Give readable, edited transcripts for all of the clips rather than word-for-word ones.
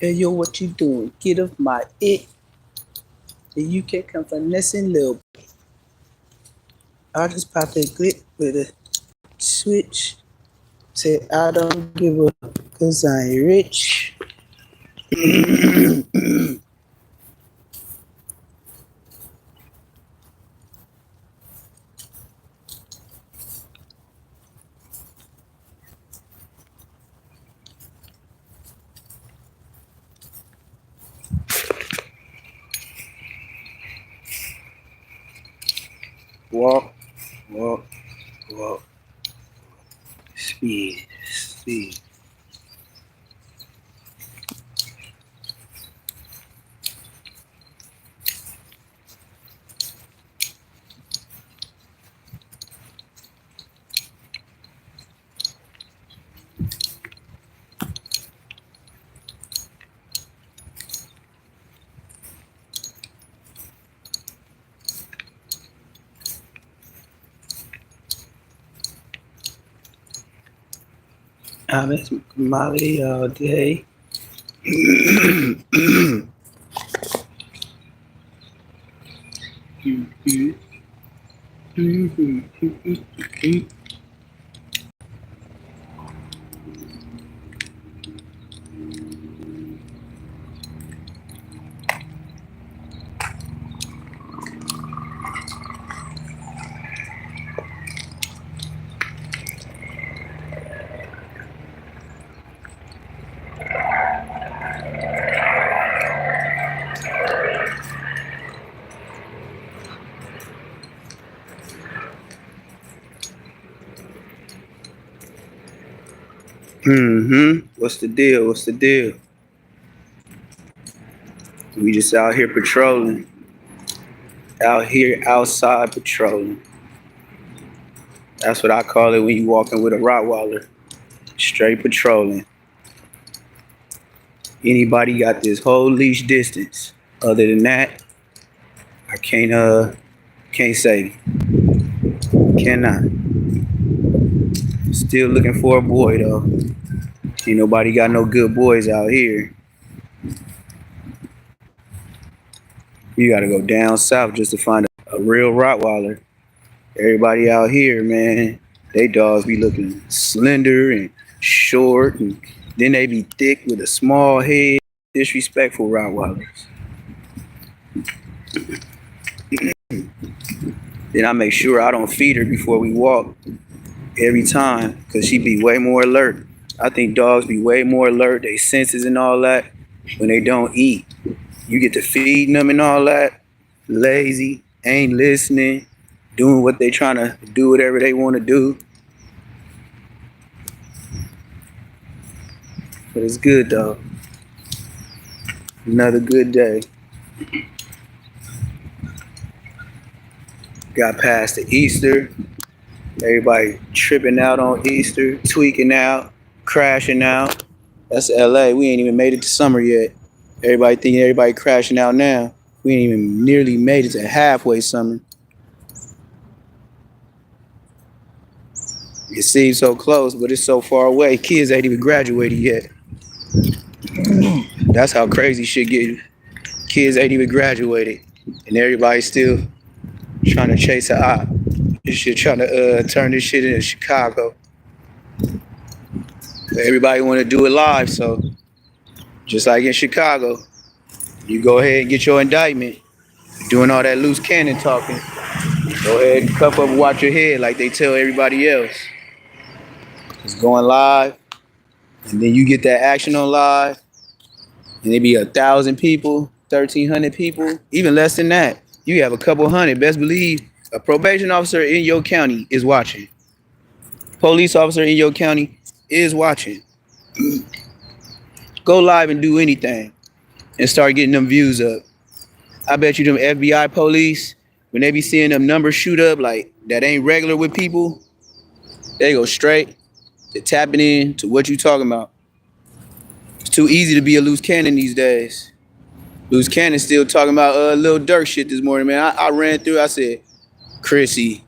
Hey yo, what you doing? Get off my it. And you can come finessing little. I just popped a clip with a switch. Say I don't give a cause I ain't rich. Walk, walk, walk. Speed, speed. I miss Molly all day. What's the deal? What's the deal? We just out here patrolling. Out here outside patrolling. That's what I call it when you walking with a Rottweiler. Straight patrolling. Anybody got this whole leash distance. Other than that, I can't say. Cannot. Still looking for a boy though. Ain't nobody got no good boys out here. You gotta go down south just to find a real Rottweiler. Everybody out here, man, they dogs be looking slender and short, and then they be thick with a small head. Disrespectful Rottweilers. Then I make sure I don't feed her before we walk every time, because she be way more alert. I think dogs be way more alert, they senses and all that, when they don't eat. You get to feeding them and all that, lazy, ain't listening, doing what they trying to do, whatever they want to do. But it's good though. Another good day. Got past the Easter. Everybody tripping out on Easter, tweaking out, crashing out. That's LA. We ain't even made it to summer yet. Everybody thinking everybody crashing out now. We ain't even nearly made it to halfway summer. It seems so close, but it's so far away. Kids ain't even graduated yet. That's how crazy shit get. Kids ain't even graduated, and everybody's still trying to chase a op. This shit trying to turn this shit into Chicago. But everybody want to do it live, so just like in Chicago, you go ahead and get your indictment. Doing all that loose cannon talking. Go ahead and cuff up and watch your head like they tell everybody else. It's going live, and then you get that action on live, and it be 1,000 people, 1,300 people, even less than that. You have a couple hundred. Best believe a probation officer in your county is watching. Police officer in your county is watching. Go live and do anything and start getting them views up. I bet you them FBI police, when they be seeing them numbers shoot up like that ain't regular with people, they go straight to tapping in to what you talking about. It's too easy to be a loose cannon these days. Loose cannon still talking about Lil Durk shit this morning, man. I ran through, I said, Chrissy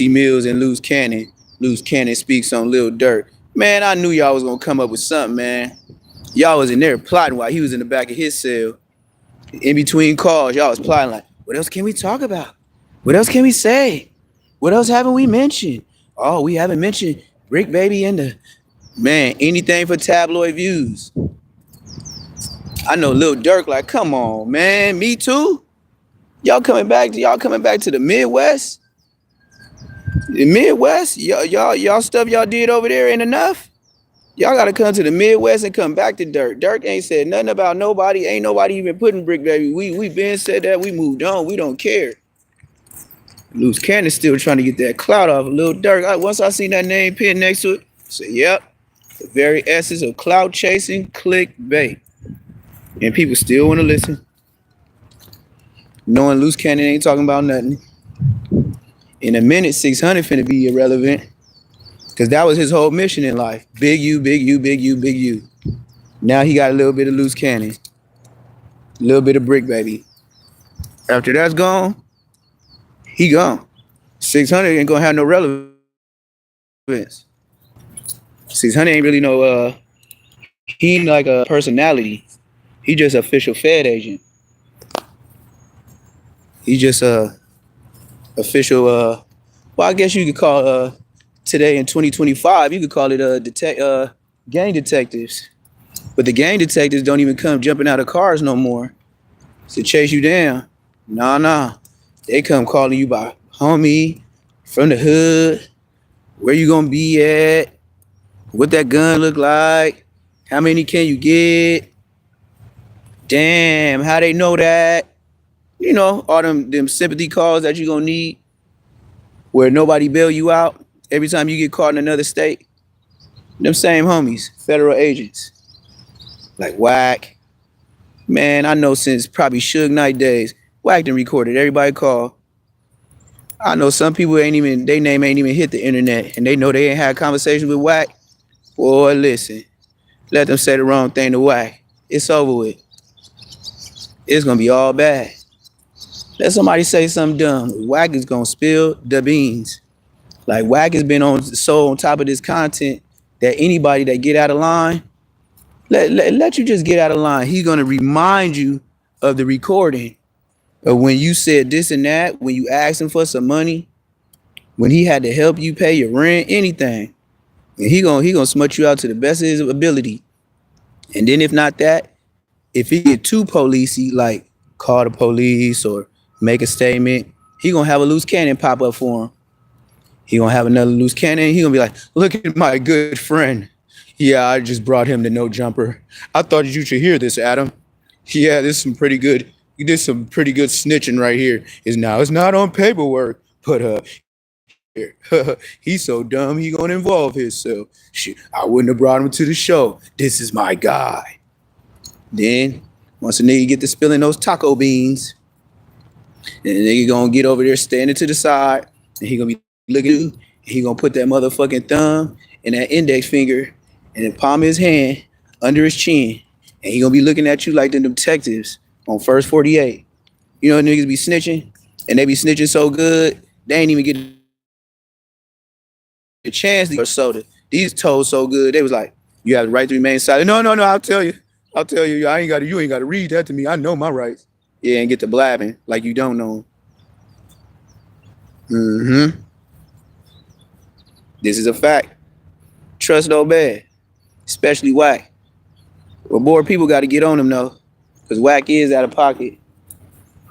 Mills and Loose Cannon. Loose Cannon speaks on Lil Durk. Man, I knew y'all was gonna come up with something, man. Y'all was in there plotting while he was in the back of his cell. In between calls, y'all was plotting like, what else can we talk about? What else can we say? What else haven't we mentioned? Oh, we haven't mentioned Brick Baby and the man, anything for tabloid views. I know Lil Durk, like, come on, man, me too. Y'all coming back to the Midwest? The Midwest? Y'all stuff y'all did over there ain't enough? Y'all gotta come to the Midwest and come back to Dirk. Dirk ain't said nothing about nobody. Ain't nobody even putting Brick Baby. We been said that. We moved on. We don't care. Loose Cannon still trying to get that clout off of Lil Durk. Once I seen that name pinned next to it, I said, yep. The very essence of clout chasing, clickbait. And people still want to listen. Knowing Loose Cannon ain't talking about nothing. In a minute, 600 finna be irrelevant. Because that was his whole mission in life. Big U, big U, big U, big U. Now he got a little bit of Loose Cannon. A little bit of Brick Baby. After that's gone, he gone. 600 ain't gonna have no relevance. 600 ain't really no, he ain't like a personality. He just official Fed agent. He just official, well, I guess you could call today in 2025, you could call it gang detectives. But the gang detectives don't even come jumping out of cars no more to chase you down. Nah. They come calling you by homie, from the hood, where you gonna be at, what that gun look like, how many can you get, damn, how they know that, you know, all them sympathy calls that you gonna need, where nobody bail you out every time you get caught in another state. Them same homies, federal agents, like Whack. Man, I know since probably Suge Knight days, Whack done recorded everybody call. I know some people their name ain't even hit the internet, and they know they ain't had conversations with Whack. Boy, listen, let them say the wrong thing to Whack. It's over with. It's gonna be all bad. Let somebody say something dumb. Whack is gonna spill the beans. Like Whack has been so on top of this content that anybody that get out of line, let you just get out of line. He's gonna remind you of the recording of when you said this and that, when you asked him for some money, when he had to help you pay your rent, anything. And he gonna smut you out to the best of his ability. And then if not that, if he get too policey, like call the police or make a statement, he gonna have a Loose Cannon pop up for him. He gonna have another Loose Cannon. He gonna be like, look at my good friend. Yeah, I just brought him to No Jumper. I thought you should hear this, Adam. Yeah, this is some pretty good. You did some pretty good snitching right here. It's not on paperwork, but he's so dumb he gonna involve himself. Shit, I wouldn't have brought him to the show. This is my guy. Then once a nigga get to spilling those taco beans, and the nigga gonna get over there standing to the side, and he gonna be looking at you, and he gonna put that motherfucking thumb and that index finger in the palm of his hand under his chin, and he gonna be looking at you like the detectives on First 48. You know, niggas be snitching, and they be snitching so good, they ain't even get a chance to get soda. These told so good, they was like, you have the right to remain silent. No, I'll tell you. You ain't gotta read that to me. I know my rights. Yeah, and get to blabbing like you don't know them. This is a fact. Trust no bad, especially Whack. But more people got to get on him though, because Whack is out of pocket.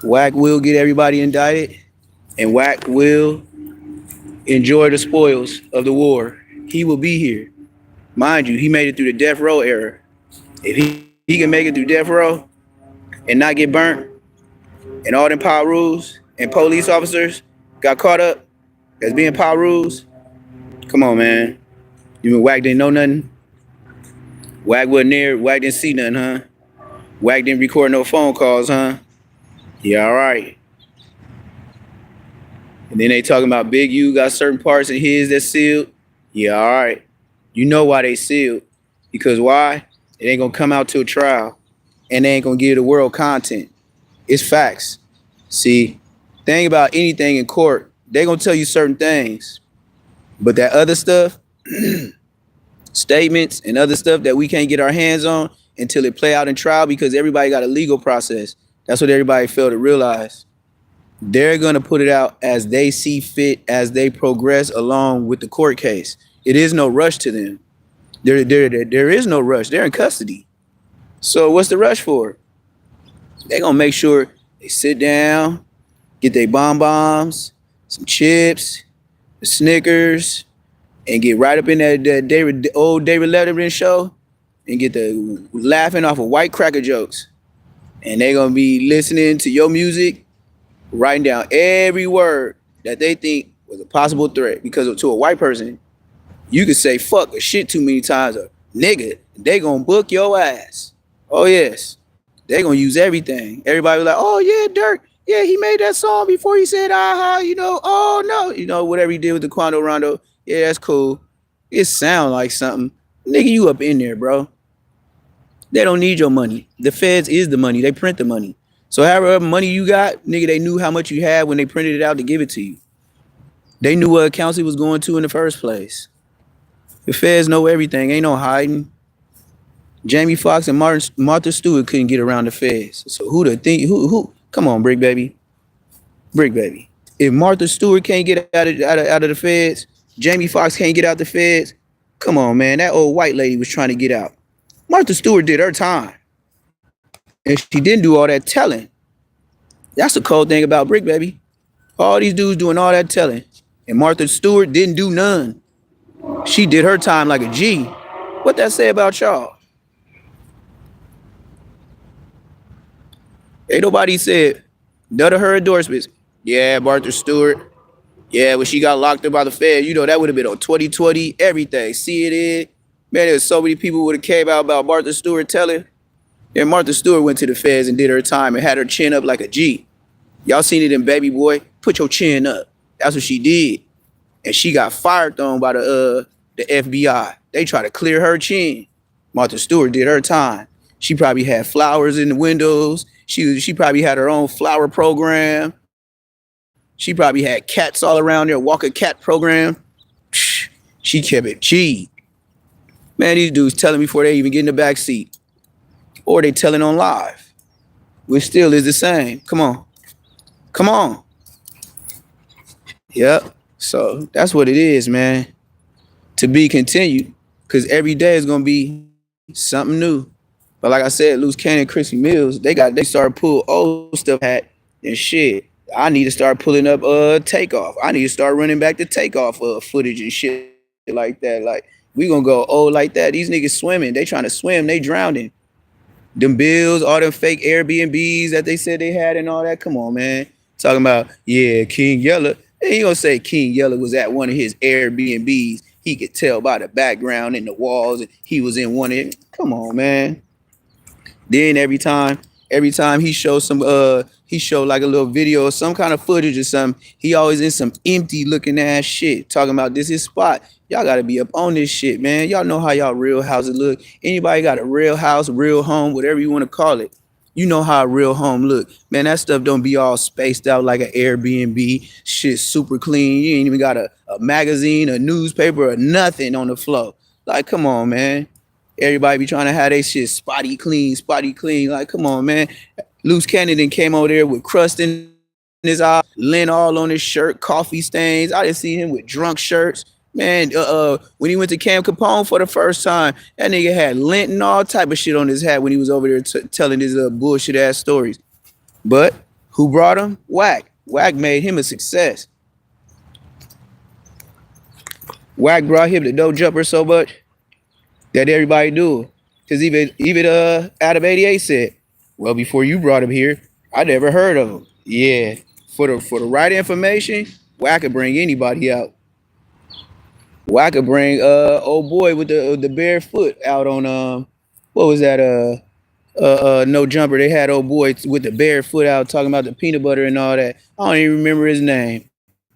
Whack will get everybody indicted, and Whack will enjoy the spoils of the war. He will be here. Mind you, he made it through the death row era. If he can make it through death row and not get burnt, and all them power rules and police officers got caught up as being power rules, come on, man. You mean Whack didn't know nothing? Whack wasn't there. Whack didn't see nothing, huh? Whack didn't record no phone calls, huh? Yeah, all right. And then they talking about Big U got certain parts in his that's sealed. Yeah, all right. You know why they sealed. Because why? It ain't going to come out to a trial. And they ain't going to give the world content. It's facts. See, thing about anything in court, they going to tell you certain things. But that other stuff, statements and other stuff that we can't get our hands on, until it play out in trial because everybody got a legal process. That's what everybody failed to realize. They're gonna put it out as they see fit as they progress along with the court case. It is no rush to them. There is no rush. They're in custody. So what's the rush for? They're gonna make sure they sit down, get their bonbons, some chips, the Snickers, and get right up in that old David Letterman show and get the laughing off of white cracker jokes. And they're gonna be listening to your music, writing down every word that they think was a possible threat. Because to a white person, you could say fuck or shit too many times or nigga, they gonna book your ass. Oh yes. They gonna use everything. Everybody was like, oh yeah, Dirk. Yeah, he made that song before he said, aha, oh no. Whatever he did with the Quando Rondo. Yeah, that's cool. It sound like something. Nigga, you up in there, bro. They don't need your money. The feds is the money. They print the money. So however money you got, nigga, they knew how much you had when they printed it out to give it to you. They knew what accounts it was going to in the first place. The feds know everything. Ain't no hiding. Jamie Foxx and Martha Stewart couldn't get around the feds. So who? Come on, Brick Baby. Brick Baby. If Martha Stewart can't get out of the feds, Jamie Foxx can't get out the feds, come on, man. That old white lady was trying to get out. Martha Stewart did her time. And she didn't do all that telling. That's the cold thing about Brick Baby. All these dudes doing all that telling. And Martha Stewart didn't do none. She did her time like a G. What that say about y'all? Ain't nobody said none of her endorsements. Yeah, Martha Stewart. Yeah, when she got locked up by the Fed, that would have been on 2020, everything. See it in. Man, there's so many people would have came out about Martha Stewart telling. And Martha Stewart went to the feds and did her time and had her chin up like a G. Y'all seen it in Baby Boy? Put your chin up. That's what she did. And she got fired thrown by the FBI. They tried to clear her chin. Martha Stewart did her time. She probably had flowers in the windows. She probably had her own flower program. She probably had cats all around there, walk a cat program. She kept it G. Man, these dudes telling before they even get in the back seat. Or they telling on live. Which still is the same. Come on. Come on. Yep. So that's what it is, man. To be continued. Because every day is going to be something new. But like I said, Loose Cannon, Chrissy Mills, they started pull old stuff hat and shit. I need to start pulling up Takeoff. I need to start running back the Takeoff footage and shit like that. Like, we gonna go old like that. These niggas swimming. They trying to swim. They drowning. Them bills, all them fake Airbnbs that they said they had and all that. Come on, man. Talking about, yeah, King Yeller. He gonna say King Yeller was at one of his Airbnbs. He could tell by the background and the walls. And he was in one of it. Come on, man. Then every time he shows he showed like a little video or some kind of footage or something, he always in some empty looking ass shit talking about this his spot. Y'all gotta be up on this shit, man. Y'all know how y'all real houses look. Anybody got a real house, real home, whatever you want to call it. You know how a real home look. Man, that stuff don't be all spaced out like an Airbnb. Shit super clean. You ain't even got a magazine, a newspaper, or nothing on the floor. Like, come on, man. Everybody be trying to have their shit spotty clean. Like, come on, man. Loose Cannon came over there with crust in his eye, lint all on his shirt, coffee stains. I didn't see him with drunk shirts. Man, when he went to Camp Capone for the first time, that nigga had lint and all type of shit on his hat when he was over there telling his bullshit ass stories. But who brought him? Wack. Wack made him a success. Wack brought him the dope jumper so much that everybody do. Because even Adam 88 said, well, before you brought him here, I never heard of him. Yeah, for the right information, Wack could bring anybody out. Wack could bring old boy with the bare foot out on what was that No Jumper. They had old boy with the bare foot out talking about the peanut butter and all that. I don't even remember his name.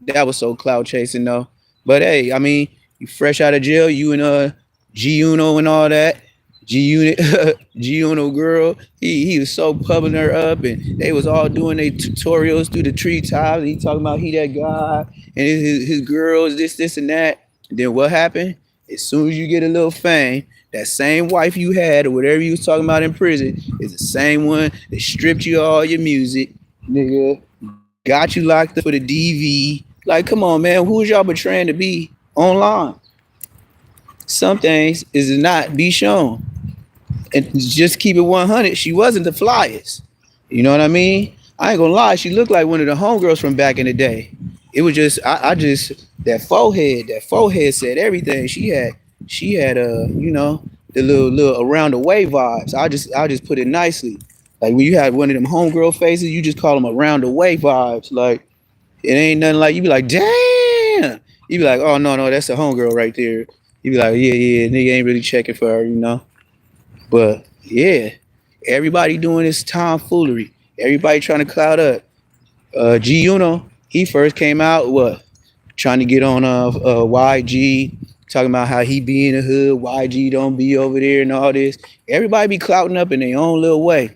That was so cloud chasing though. But hey, I mean, you fresh out of jail, you and G Uno and all that. G Uno girl, he was so pumping her up, and they was all doing their tutorials through the treetops. And he talking about he that guy, and his girls this and that. And then what happened? As soon as you get a little fame, that same wife you had or whatever you was talking about in prison is the same one that stripped you of all your music, nigga, got you locked up for the DV. Like, come on, man, who is y'all betraying to be online? Some things is not be shown. And just keep it 100, she wasn't the flyest. You know what I mean? I ain't gonna lie, she looked like one of the homegirls from back in the day. It was just, I just that forehead said everything. She had the little around the way vibes. I just put it nicely. Like when you had one of them homegirl faces, you just call them around the way vibes. Like it ain't nothing like you be like, damn. You be like, oh no, that's a homegirl right there. You be like, yeah, nigga ain't really checking for her, you know. But yeah, everybody doing this tomfoolery. Everybody trying to cloud up. G Uno, he first came out trying to get on YG, talking about how he be in the hood, YG don't be over there and all this. Everybody be clouding up in their own little way.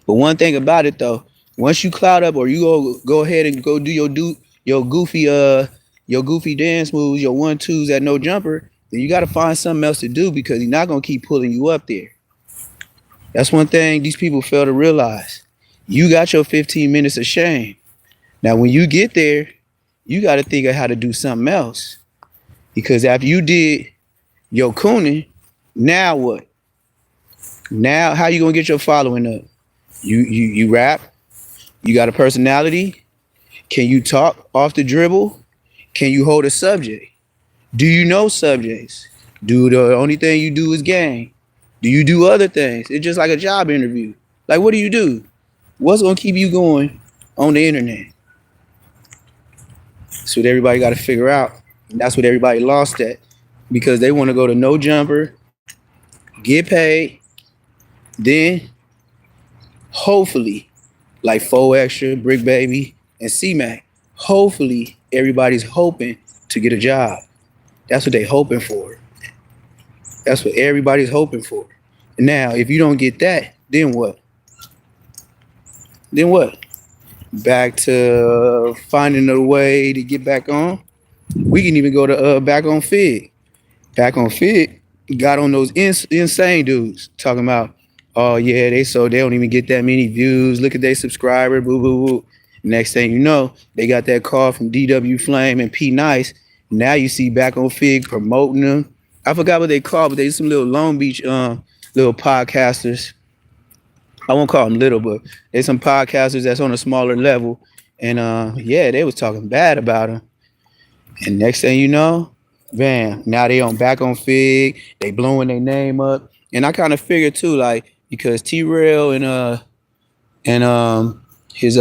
But one thing about it though, once you cloud up or you go ahead and go do your goofy dance moves, your 1-2s at no jumper, then you got to find something else to do because he's not gonna keep pulling you up there. That's one thing these people fail to realize. You got your 15 minutes of shame. Now, when you get there, you got to think of how to do something else. Because after you did your cooning, now what? Now, how you gonna get your following up? You rap. You got a personality. Can you talk off the dribble? Can you hold a subject? Do you know subjects? Do the only thing you do is game? Do you do other things? It's just like a job interview. Like, what do you do? What's gonna keep you going on the internet? That's what everybody got to figure out. And that's what everybody lost at because they want to go to no jumper, get paid, then hopefully, like 4Extra, Brick Baby, and C-Mac, hopefully everybody's hoping to get a job. That's what they hoping for. That's what everybody's hoping for. Now, if you don't get that, then what? Then what? Back to finding a way to get back on. We can even go to back on Fig. Back on Fig got on those insane dudes talking about, oh yeah, they don't even get that many views. Look at their subscriber, boo boo boo. Next thing you know, they got that call from DW Flame and P Nice. Now you see back on Fig promoting them. I forgot what they called, but they some little Long Beach little podcasters. I won't call them little, but there's some podcasters that's on a smaller level. And yeah, they was talking bad about him. And next thing you know, bam, now they back on Fig. They blowing their name up. And I kind of figured too, like, because T-Rail and his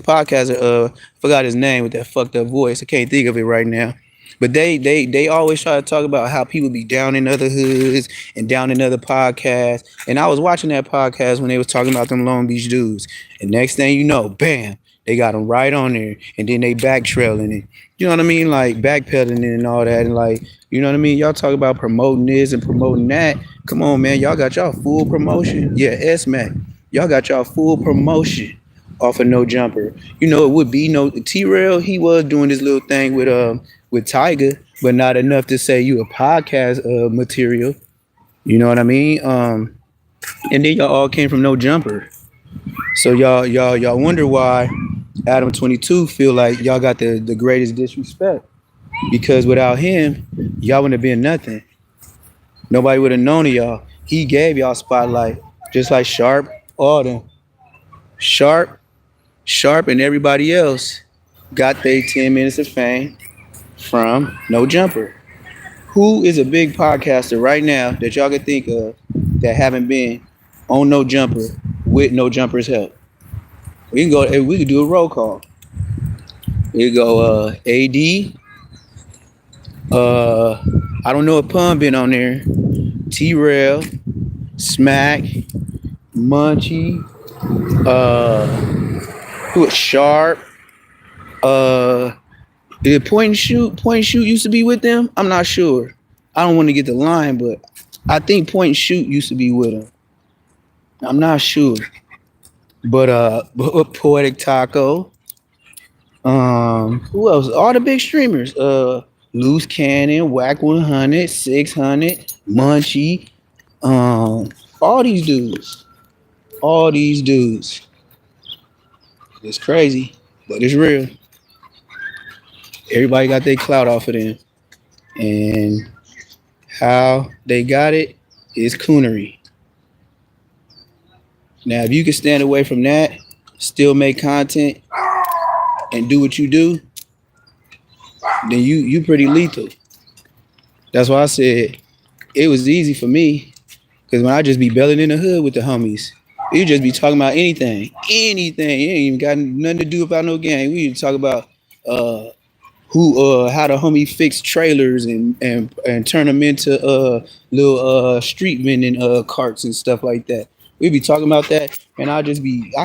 podcaster, forgot his name with that fucked up voice. I can't think of it right now. But they always try to talk about how people be down in other hoods and down in other podcasts. And I was watching that podcast when they was talking about them Long Beach dudes. And next thing you know, bam, they got them right on there. And then they backtrailing it. You know what I mean? Like backpedaling it and all that. And like, you know what I mean? Y'all talk about promoting this and promoting that. Come on, man. Y'all got y'all full promotion. Yeah, S-Mac. Y'all got y'all full promotion off of No Jumper. You know, it would be no T-Rail. He was doing this little thing with Tiger, but not enough to say you a podcast material. You know what I mean? And then y'all all came from No Jumper. So y'all wonder why Adam 22 feel like y'all got the greatest disrespect. Because without him, y'all wouldn't have been nothing. Nobody would have known of y'all. He gave y'all spotlight. Just like Sharp, all them. Sharp, and everybody else got their 10 minutes of fame from No Jumper. Who is a big podcaster right now that y'all can think of that haven't been on No Jumper with No Jumper's help? We can do a roll call. We can go AD. I don't know if Pun been on there. T-Rail, Smack, Munchie, who was Sharp, did Point and Shoot used to be with them? I'm not sure. I don't want to get the line, but I think Point and Shoot used to be with them. I'm not sure. But Poetic Taco. Who else? All the big streamers. Loose Cannon, Whack 100, 600, Munchie, all these dudes, all these dudes. It's crazy, but it's real. Everybody got their clout off of them, and how they got it is coonery. Now, if you can stand away from that, still make content, and do what you do, then you pretty lethal. That's why I said it was easy for me, because when I just be belling in the hood with the homies, you just be talking about anything, anything. It ain't even got nothing to do about no game. We talk about uh how the homie fix trailers and turn them into little street vending carts and stuff like that. We be talking about that, and I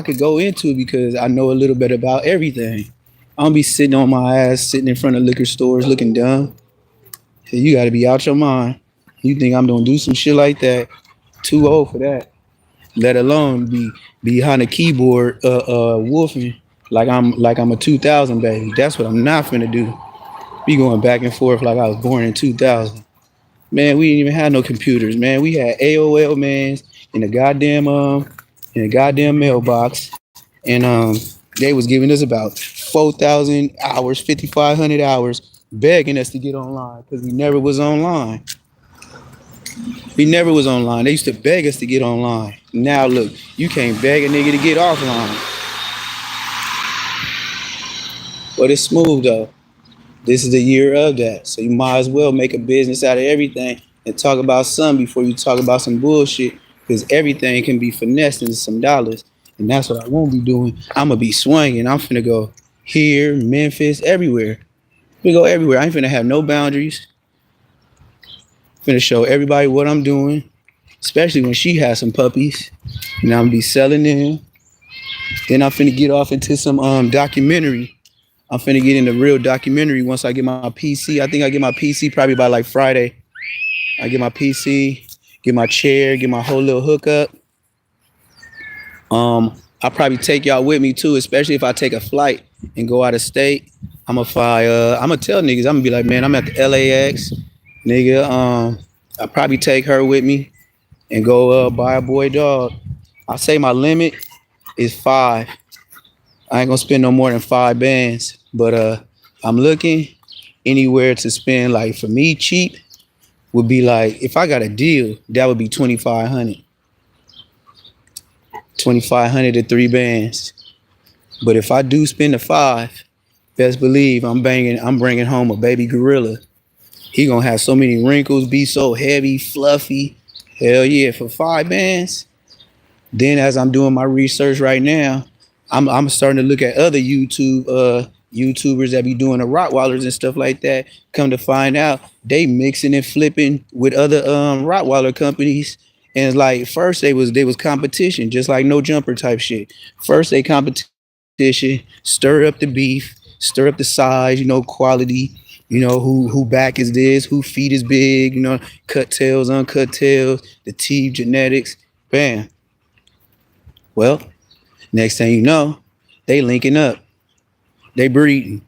could go into it because I know a little bit about everything. I don't be sitting on my ass, sitting in front of liquor stores looking dumb. Hey, you got to be out your mind. You think I'm gonna do some shit like that? Too old for that. Let alone be behind a keyboard, wolfing like I'm a 2000 baby. That's what I'm not finna do. Be going back and forth like I was born in 2000. Man, we didn't even have no computers. Man, we had AOL mans in the goddamn mailbox, and they was giving us about 4,000 hours, 5,500 hours, begging us to get online because we never was online. We never was online. They used to beg us to get online. Now look, you can't beg a nigga to get offline. But it's smooth though. This is the year of that. So you might as well make a business out of everything and talk about some before you talk about some bullshit. Because everything can be finessed into some dollars. And that's what I won't be doing. I'm going to be swinging. I'm finna go here, Memphis, everywhere. We go everywhere. I ain't finna have no boundaries. Finna show everybody what I'm doing. Especially when she has some puppies. And I'm gonna be selling them. Then I'm finna get off into some documentary. I'm finna get into real documentary once I get my PC. I think I get my PC probably by like Friday. I get my PC, get my chair, get my whole little hookup. I'll probably take y'all with me too, especially if I take a flight and go out of state. I'm gonna fly. I'm gonna tell niggas. I'm gonna be like, man, I'm at the LAX, nigga. I'll probably take her with me and go buy a boy dog. I say my limit is 5. I ain't gonna spend no more than 5 bands, but I'm looking anywhere to spend, like, for me cheap would be like, if I got a deal, that would be 2,500. 2,500 to 3 bands. But if I do spend the 5, best believe I'm bringing home a baby gorilla. He gonna have so many wrinkles, be so heavy, fluffy. Hell yeah, for 5 bands. Then as I'm doing my research right now, I'm starting to look at other YouTubers that be doing the Rottweilers and stuff like that. Come to find out, they mixing and flipping with other Rottweiler companies. And like first they was competition, just like no jumper type shit. First they competition, stir up the beef, stir up the size, quality, who back is this, who feet is big, cut tails, uncut tails, the teeth, genetics, bam. Well, next thing you know, they linking up. They breeding.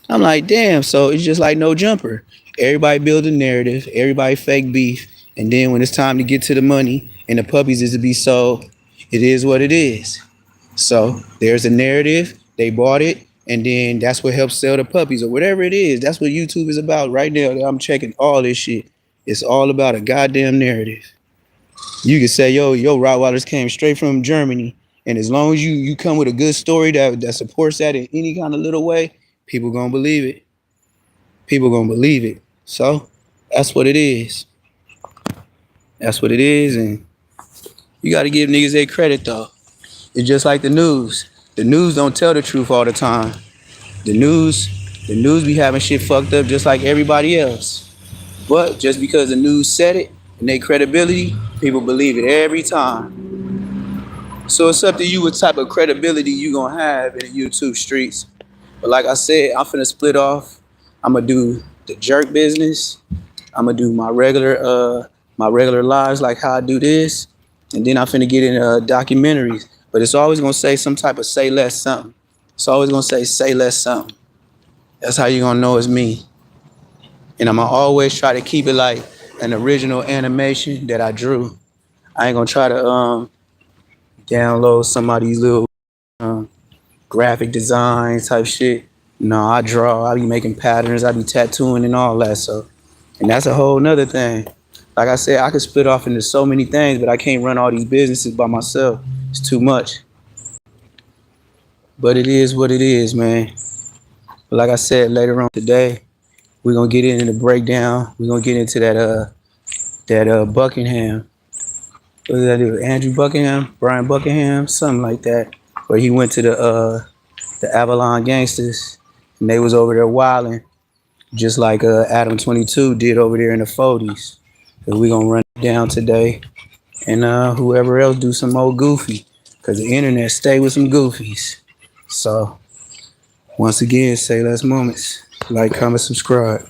I'm like, damn, so it's just like no jumper. Everybody build a narrative, everybody fake beef, and then when it's time to get to the money and the puppies is to be sold, it is what it is. So there's a narrative, they bought it, and then that's what helps sell the puppies or whatever it is. That's what YouTube is about right now. I'm checking all this shit. It's all about a goddamn narrative. You could say, yo, Rottweilers came straight from Germany. And as long as you come with a good story that supports that in any kind of little way, people gonna believe it. People gonna believe it. So that's what it is. That's what it is. And you gotta give niggas their credit though. It's just like the news. The news don't tell the truth all the time. The news be having shit fucked up just like everybody else. But just because the news said it and their credibility, people believe it every time. So it's up to you what type of credibility you gonna have in the YouTube streets. But like I said, I'm finna split off. I'm gonna do the jerk business. I'm gonna do my regular lives, like how I do this, and then I'm finna get in documentaries. But it's always gonna say some type of say less something. It's always gonna say less something. That's how you gonna know it's me. And I'm gonna always try to keep it like an original animation that I drew. I ain't gonna try to download somebody's little um, graphic design type shit. No, I draw. I be making patterns. I be tattooing and all that. So, and that's a whole nother thing. Like I said, I could split off into so many things, but I can't run all these businesses by myself. It's too much. But it is what it is, man. But like I said, later on today, we're gonna get into the breakdown. We're gonna get into that Buckingham. What did I do? Andrew Buckingham, Brian Buckingham, something like that. Where he went to the Avalon Gangsters, and they was over there wilding, just like Adam 22 did over there in the 40s. So we gonna run it down today, and whoever else do some old goofy, cause the internet stay with some goofies. So once again, say less moments. Like, comment, subscribe.